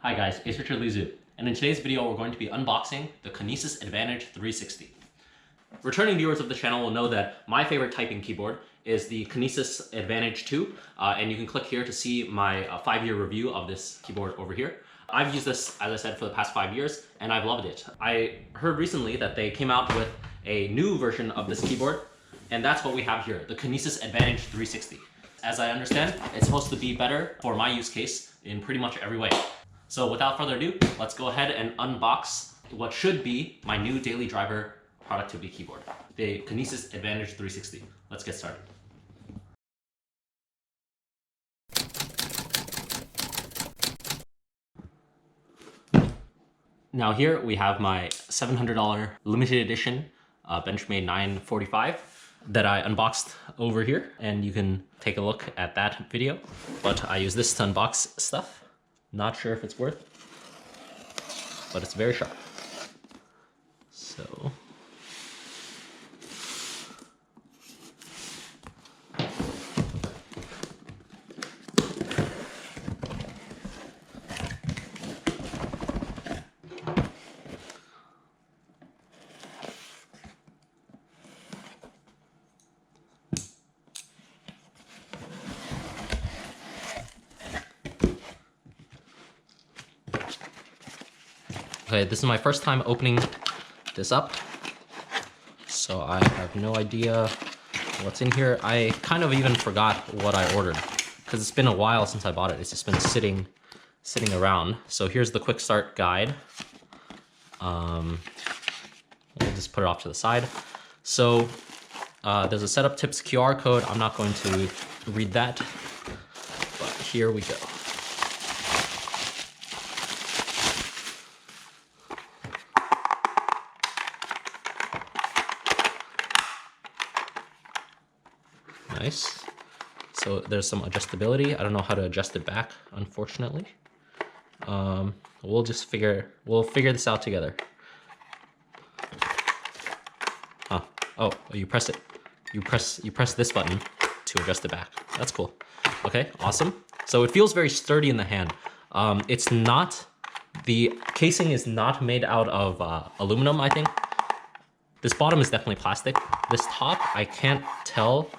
Hi guys, it's Richardlizhu, and in today's video we're going to be unboxing the Kinesis Advantage360. Returning viewers of the channel will know that my favorite typing keyboard is the Kinesis Advantage 2, and you can click here to see my 5-year review of this keyboard over here. I've used this, as I said, for the past 5 years, and I've loved it. I heard recently that they came out with a new version of this keyboard, and that's what we have here, the Kinesis Advantage360. As I understand, it's supposed to be better for my use case in pretty much every way. So without further ado, let's go ahead and unbox what should be my new daily driver productivity keyboard, the Kinesis Advantage360. Let's get started. Now here we have my $700 limited edition Benchmade 945 that I unboxed over here, and you can take a look at that video. But I use this to unbox stuff. Not sure if it's worth, but it's very sharp. So okay, this is my first time opening this up, so I have no idea what's in here. I kind of even forgot what I ordered because it's been a while since I bought it. It's just been sitting around. So here's the quick start guide. We'll just put it off to the side. So there's a setup tips QR code. I'm not going to read that, but here we go. Nice. So there's some adjustability. I don't know how to adjust it back, unfortunately. We'll figure this out together. Huh. Oh, you press it. You press this button to adjust it back. That's cool. Okay, awesome. So it feels very sturdy in the hand. The casing is not made out of aluminum, I think. This bottom is definitely plastic. This top, I can't tell,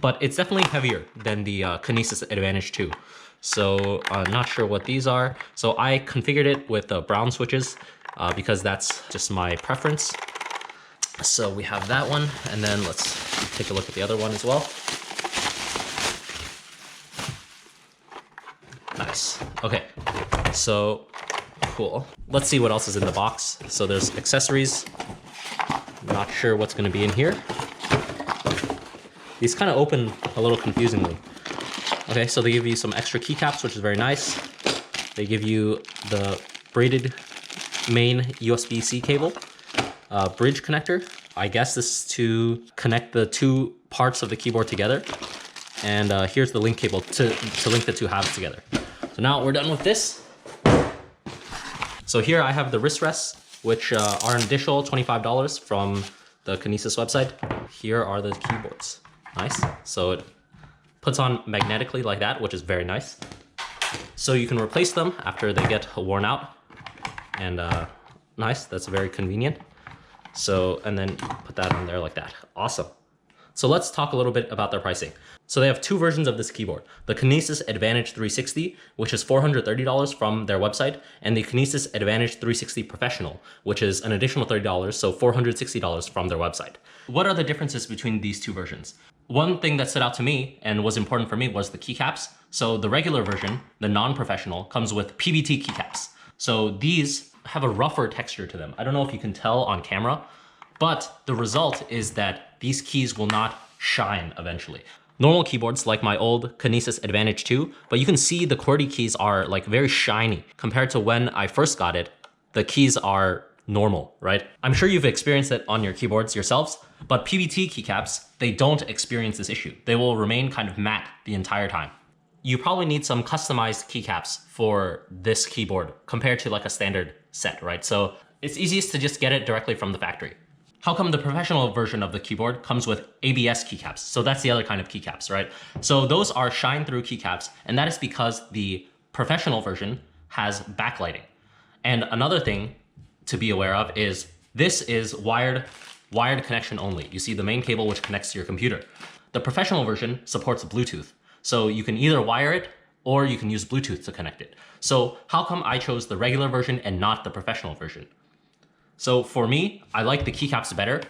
but it's definitely heavier than the Kinesis Advantage 2. So not sure what these are. So I configured it with brown switches because that's just my preference. So we have that one, and then let's take a look at the other one as well. Nice. Okay, so cool. Let's see what else is in the box. So there's accessories. Not sure what's going to be in here. These kind of open a little confusingly. Okay, so they give you some extra keycaps, which is very nice. They give you the braided main USB-C cable, bridge connector. I guess this is to connect the two parts of the keyboard together. And here's the link cable to link the two halves together. So now we're done with this. So here I have the wrist rests, which are an additional $25 from the Kinesis website. Here are the keyboards. Nice. So it puts on magnetically like that, which is very nice. So you can replace them after they get worn out. And nice, that's very convenient. So, and then put that on there like that. Awesome. So let's talk a little bit about their pricing. So they have two versions of this keyboard. The Kinesis Advantage360, which is $430 from their website, and the Kinesis Advantage360 Professional, which is an additional $30, so $460 from their website. What are the differences between these two versions? One thing that stood out to me and was important for me was the keycaps. So the regular version, the non-professional, comes with PBT keycaps. So these have a rougher texture to them. I don't know if you can tell on camera, but the result is that these keys will not shine eventually. Normal keyboards like my old Kinesis Advantage 2, but you can see the QWERTY keys are like very shiny compared to when I first got it. The keys are normal, right? I'm sure you've experienced it on your keyboards yourselves, but PBT keycaps, they don't experience this issue. They will remain kind of matte the entire time. You probably need some customized keycaps for this keyboard compared to like a standard set, right? So it's easiest to just get it directly from the factory. How come the professional version of the keyboard comes with ABS keycaps? So that's the other kind of keycaps, right? So those are shine-through keycaps, and that is because the professional version has backlighting. And another thing to be aware of is this is wired connection only. You see the main cable which connects to your computer. The professional version supports Bluetooth. So you can either wire it or you can use Bluetooth to connect it. So how come I chose the regular version and not the professional version? So for me, I like the keycaps better,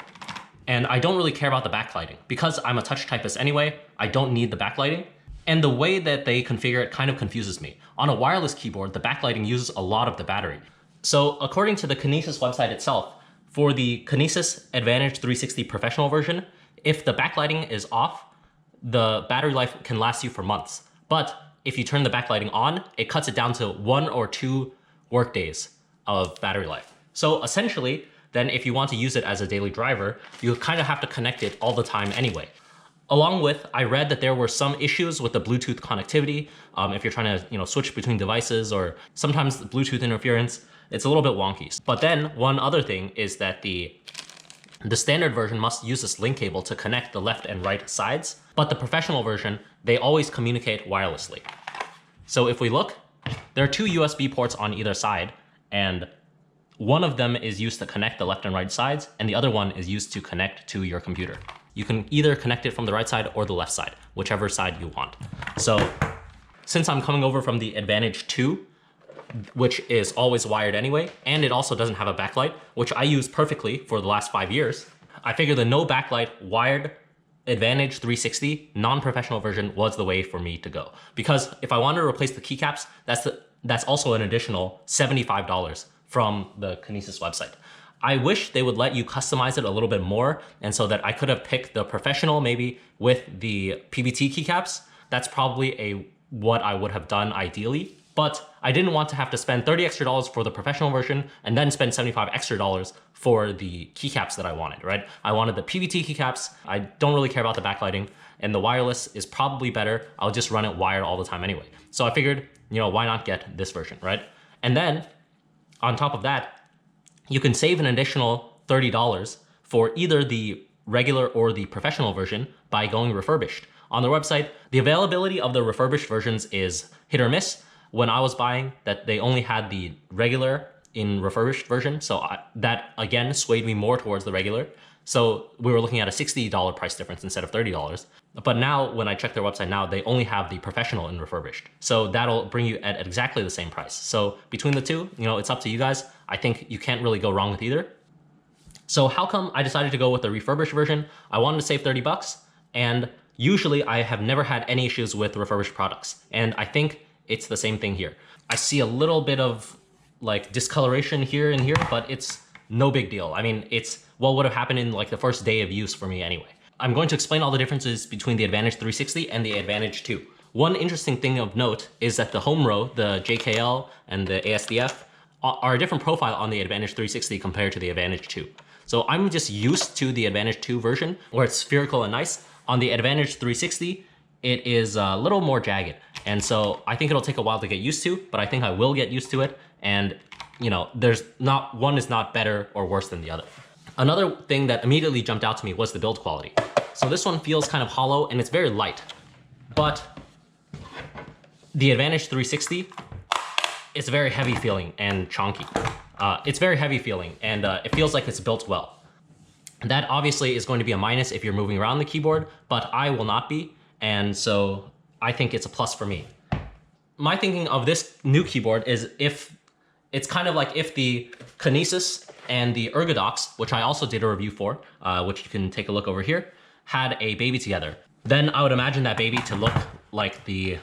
and I don't really care about the backlighting. Because I'm a touch typist anyway, I don't need the backlighting. And the way that they configure it kind of confuses me. On a wireless keyboard, the backlighting uses a lot of the battery. So according to the Kinesis website itself, for the Kinesis Advantage360 professional version, if the backlighting is off, the battery life can last you for months. But if you turn the backlighting on, it cuts it down to 1 or 2 work days of battery life. So essentially, then if you want to use it as a daily driver, you kind of have to connect it all the time anyway. Along with, I read that there were some issues with the Bluetooth connectivity. If you're trying to switch between devices, or sometimes the Bluetooth interference, it's a little bit wonky. But then one other thing is that the standard version must use this link cable to connect the left and right sides, but the professional version, they always communicate wirelessly. So if we look, there are 2 USB ports on either side, and one of them is used to connect the left and right sides, and the other one is used to connect to your computer. You can either connect it from the right side or the left side, whichever side you want. So since I'm coming over from the Advantage 2, which is always wired anyway, and it also doesn't have a backlight, which I use perfectly for the last 5 years, I figured the no backlight wired Advantage360 non-professional version was the way for me to go. Because if I wanted to replace the keycaps, that's also an additional $75 from the Kinesis website. I wish they would let you customize it a little bit more, and so that I could have picked the professional maybe with the PBT keycaps. That's probably what I would have done ideally. But I didn't want to have to spend $30 extra for the professional version and then spend $75 extra for the keycaps that I wanted, right? I wanted the PBT keycaps. I don't really care about the backlighting, and the wireless is probably better. I'll just run it wired all the time anyway. So I figured, why not get this version, right? And then on top of that, you can save an additional $30 for either the regular or the professional version by going refurbished. On their website, the availability of the refurbished versions is hit or miss. When I was buying that, they only had the regular in refurbished version. So that again swayed me more towards the regular. So we were looking at a $60 price difference instead of $30. But now when I check their website now, they only have the professional and refurbished. So that'll bring you at exactly the same price. So between the two, it's up to you guys. I think you can't really go wrong with either. So how come I decided to go with the refurbished version? I wanted to save 30 bucks, and usually I have never had any issues with refurbished products. And I think it's the same thing here. I see a little bit of like discoloration here and here, but it's no big deal. I mean, it's what would have happened in like the first day of use for me anyway. I'm going to explain all the differences between the Advantage360 and the Advantage 2. One interesting thing of note is that the home row, the JKL and the ASDF, are a different profile on the Advantage360 compared to the Advantage 2. So I'm just used to the Advantage 2 version where it's spherical and nice. On the Advantage360, it is a little more jagged. And so I think it'll take a while to get used to, but I think I will get used to it. And one is not better or worse than the other. Another thing that immediately jumped out to me was the build quality. So this one feels kind of hollow and it's very light, but the Advantage360, it's very heavy feeling and chunky. It's very heavy feeling, and it feels like it's built well. That obviously is going to be a minus if you're moving around the keyboard, but I will not be. And so I think it's a plus for me. My thinking of this new keyboard is it's kind of like if the Kinesis and the Ergodox, which I also did a review for, which you can take a look over here, had a baby together. Then I would imagine that baby to look like the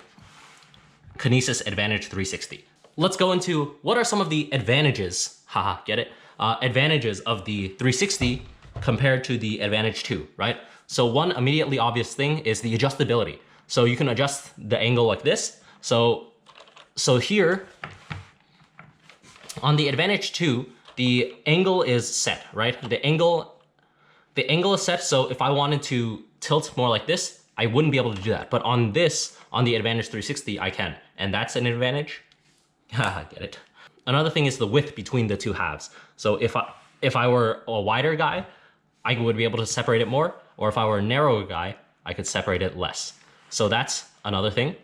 Kinesis Advantage360. Let's go into what are some of the advantages, haha, get it? Advantages of the 360 compared to the Advantage 2, right? So one immediately obvious thing is the adjustability. So you can adjust the angle like this. So here on the Advantage 2, the angle is set, right? The angle is set, so if I wanted to tilt more like this, I wouldn't be able to do that. But on the Advantage360, I can, and that's an advantage. Haha, get it. Another thing is the width between the two halves. So if I were a wider guy, I would be able to separate it more, or if I were a narrower guy, I could separate it less. So that's another thing.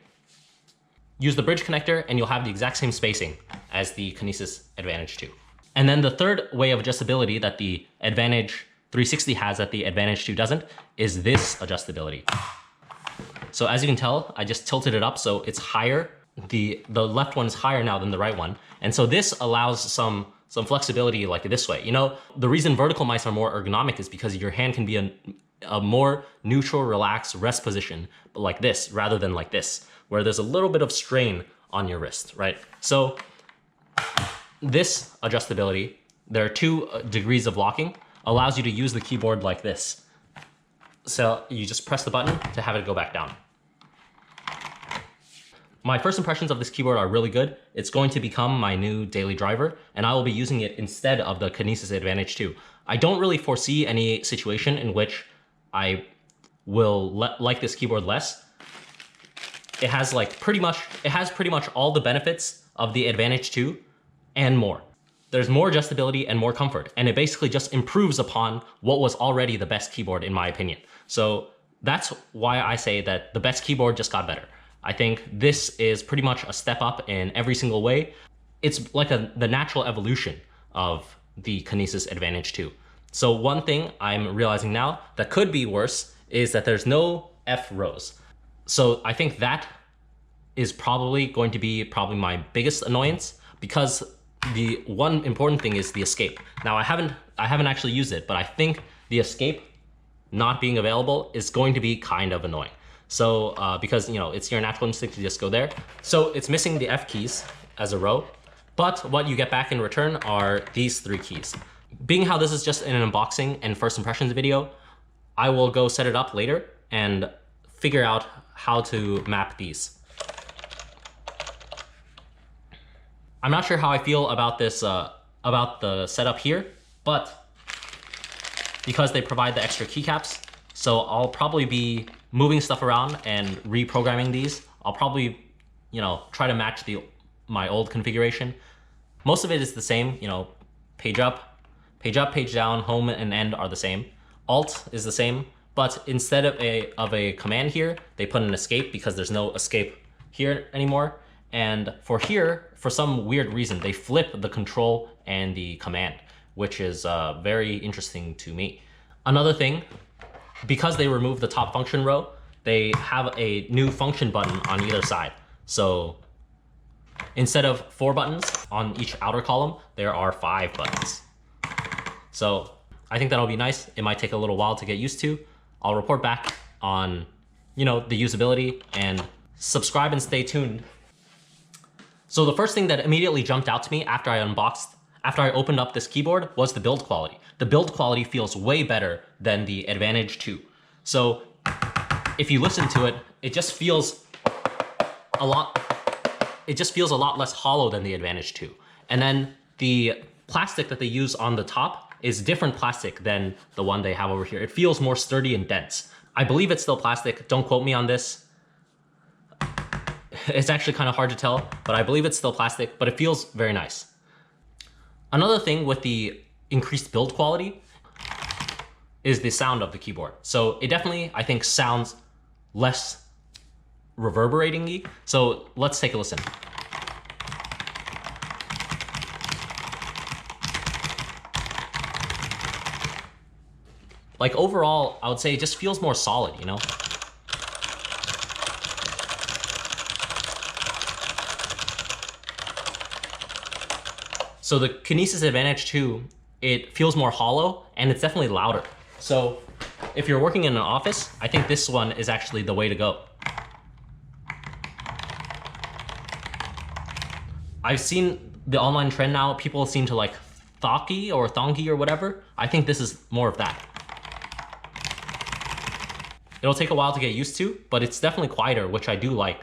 use the bridge connector and you'll have the exact same spacing as the Kinesis Advantage2. And then the third way of adjustability that the Advantage360 has that the Advantage2 doesn't is this adjustability. So as you can tell, I just tilted it up so it's higher. The left one is higher now than the right one. And so this allows some flexibility like this way. You know, the reason vertical mice are more ergonomic is because your hand can be a more neutral, relaxed rest position, but like this rather than like this, where there's a little bit of strain on your wrist, right? So this adjustability, there are 2 degrees of locking, allows you to use the keyboard like this. So you just press the button to have it go back down. My first impressions of this keyboard are really good. It's going to become my new daily driver, and I will be using it instead of the Kinesis Advantage2. I don't really foresee any situation in which I will like this keyboard less. It has pretty much all the benefits of the Advantage2 and more. There's more adjustability and more comfort, and it basically just improves upon what was already the best keyboard in my opinion. So that's why I say that the best keyboard just got better. I think this is pretty much a step up in every single way. It's like the natural evolution of the Kinesis Advantage2. So one thing I'm realizing now that could be worse is that there's no F rows. So I think that is probably going to be my biggest annoyance, because the one important thing is the escape. Now I haven't actually used it, but I think the escape not being available is going to be kind of annoying. So because, you know, it's your natural instinct to just go there. So it's missing the F keys as a row, but what you get back in return are these 3 keys. Being how this is just an unboxing and first impressions video, I will go set it up later and figure out how to map these. I'm not sure how I feel about this, about the setup here, but because they provide the extra keycaps, so I'll probably be moving stuff around and reprogramming these. I'll probably, you know, try to match my old configuration. Most of it is the same, you know, page up, page down, home and end are the same. Alt is the same, but instead of a command here, they put an escape because there's no escape here anymore. And for here, for some weird reason, they flip the control and the command, which is very interesting to me. Another thing, because they removed the top function row, they have a new function button on either side. So instead of 4 buttons on each outer column, there are 5 buttons. So I think that'll be nice. It might take a little while to get used to. I'll report back on, you know, the usability, and subscribe and stay tuned. So the first thing that immediately jumped out to me after I opened up this keyboard was the build quality. The build quality feels way better than the Advantage2. So if you listen to it, it just feels a lot less hollow than the Advantage2. And then the plastic that they use on the top is different plastic than the one they have over here. It feels more sturdy and dense. I believe it's still plastic. Don't quote me on this. It's actually kind of hard to tell, but I believe it's still plastic, but it feels very nice. Another thing with the increased build quality is the sound of the keyboard. So it definitely, I think, sounds less reverberating-y. So let's take a listen. Like overall, I would say it just feels more solid, you know? So the Kinesis Advantage2, it feels more hollow and it's definitely louder. So if you're working in an office, I think this one is actually the way to go. I've seen the online trend now, people seem to like thonky or whatever. I think this is more of that. It'll take a while to get used to, but it's definitely quieter, which I do like.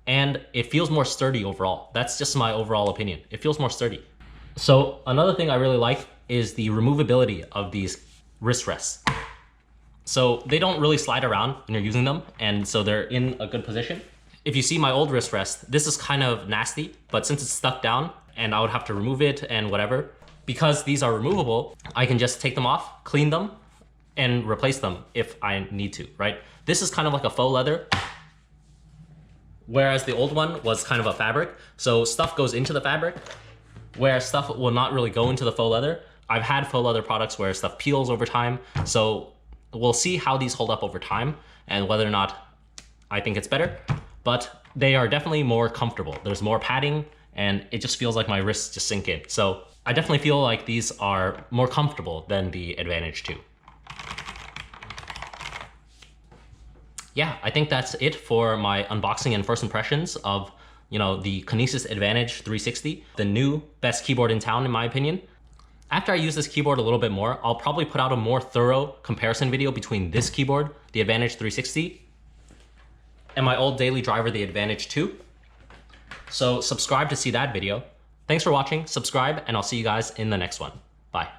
And it feels more sturdy overall. That's just my overall opinion. It feels more sturdy. So another thing I really like is the removability of these wrist rests. So they don't really slide around when you're using them, and so they're in a good position. If you see my old wrist rest, this is kind of nasty, but since it's stuck down and I would have to remove it and whatever, because these are removable, I can just take them off, clean them, and replace them if I need to, right? This is kind of like a faux leather, whereas the old one was kind of a fabric. So stuff goes into the fabric, where stuff will not really go into the faux leather. I've had faux leather products where stuff peels over time. So we'll see how these hold up over time and whether or not I think it's better, but they are definitely more comfortable. There's more padding and it just feels like my wrists just sink in. So I definitely feel like these are more comfortable than the Advantage 2. Yeah, I think that's it for my unboxing and first impressions of, the Kinesis Advantage360, the new best keyboard in town, in my opinion. After I use this keyboard a little bit more, I'll probably put out a more thorough comparison video between this keyboard, the Advantage360, and my old daily driver, the Advantage 2. So subscribe to see that video. Thanks for watching, subscribe, and I'll see you guys in the next one. Bye.